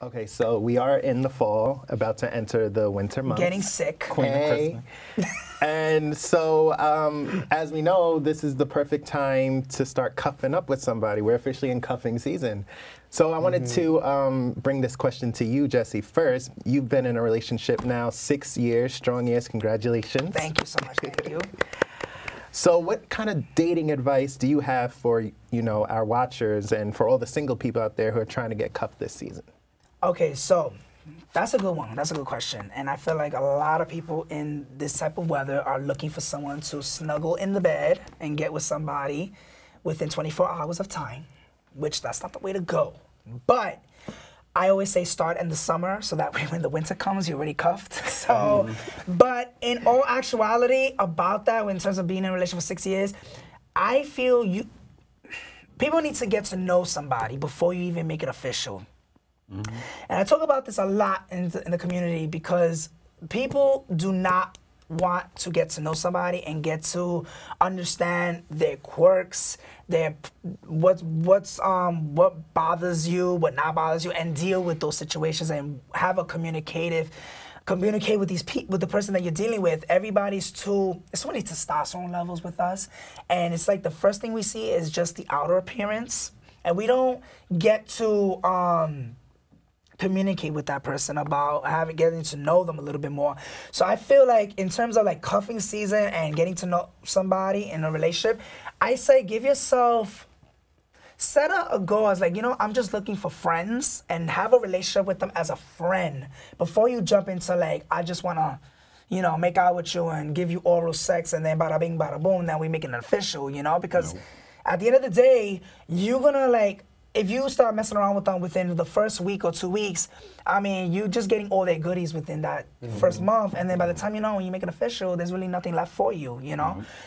Okay, so we are in the fall, about to enter the winter months. Getting sick. Queen of Christmas. And so, as we know, this is the perfect time to start cuffing up with somebody. We're officially in cuffing season. So I wanted to bring this question to you, Jesse, first. You've been in a relationship now 6 years, strong years. Congratulations. Thank you so much. Thank you. So what kind of dating advice do you have for, our watchers and for all the single people out there who are trying to get cuffed this season? Okay, so that's a good one. That's a good question. And I feel like a lot of people in this type of weather are looking for someone to snuggle in the bed and get with somebody within 24 hours of time, which that's not the way to go. But I always say start in the summer so that way when the winter comes, you're already cuffed. So, but in all actuality about that, in terms of being in a relationship for 6 years, I feel people need to get to know somebody before you even make it official. And I talk about this a lot in the community because people do not want to get to know somebody and get to understand their quirks, what bothers you, what not bothers you, and deal with those situations and have a communicate with with the person that you're dealing with. It's so many testosterone levels with us, and it's like the first thing we see is just the outer appearance, and we don't get to communicate with that person about getting to know them a little bit more. So I feel like in terms of like cuffing season and getting to know somebody in a relationship, I say give yourself, set a goal as like, I'm just looking for friends and have a relationship with them as a friend before you jump into like, I just want to, make out with you and give you oral sex and then bada bing, bada boom, then we make it official, because at the end of the day, you're gonna like, if you start messing around with them within the first week or 2 weeks, I mean, you're just getting all their goodies within that first month. And then by the time, when you make it official, there's really nothing left for you,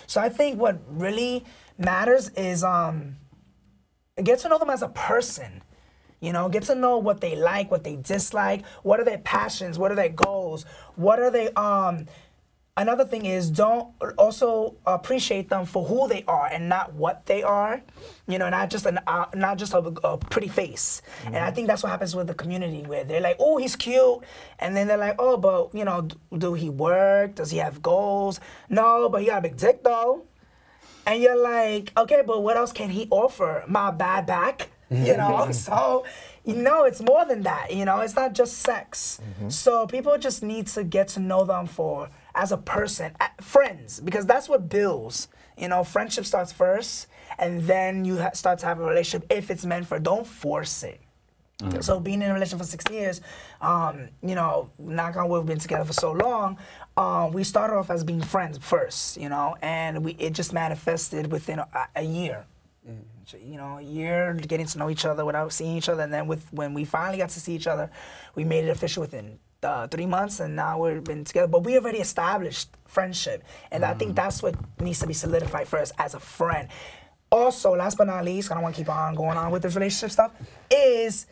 So I think what really matters is get to know them as a person. Get to know what they like, what they dislike, what are their passions, what are their goals, what are they, another thing is don't also appreciate them for who they are and not what they are, not just a pretty face. And I think that's what happens with the community where they're like, oh, he's cute. And then they're like, oh, but, do he work? Does he have goals? No, but he got a big dick though. And you're like, okay, but what else can he offer? My bad back, So, it's more than that, it's not just sex. So people just need to get to know them as a person, friends, because that's what builds. Friendship starts first, and then you start to have a relationship if it's meant for. Don't force it. So being in a relationship for 6 years, knock on wood, we've been together for so long. We started off as being friends first, and it just manifested within a year. A year getting to know each other without seeing each other, and then when we finally got to see each other, we made it official within 3 months, and now we've been together. But we already established friendship, and I think that's what needs to be solidified first as a friend. Also, last but not least, I don't want to keep on going on with this relationship stuff, is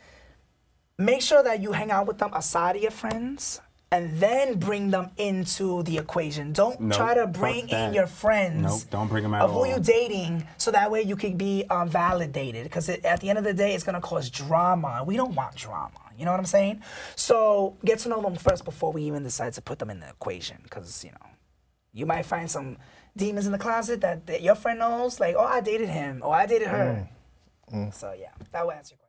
make sure that you hang out with them aside of your friends, and then bring them into the equation. Don't try to bring in your friends. Nope, don't bring them at all. Of who you're dating, so that way you can be validated. Because at the end of the day, it's going to cause drama. We don't want drama. You know what I'm saying? So get to know them first before we even decide to put them in the equation. Because, you might find some demons in the closet that your friend knows. Like, oh, I dated him. Or I dated her. So, yeah, that will answer your question.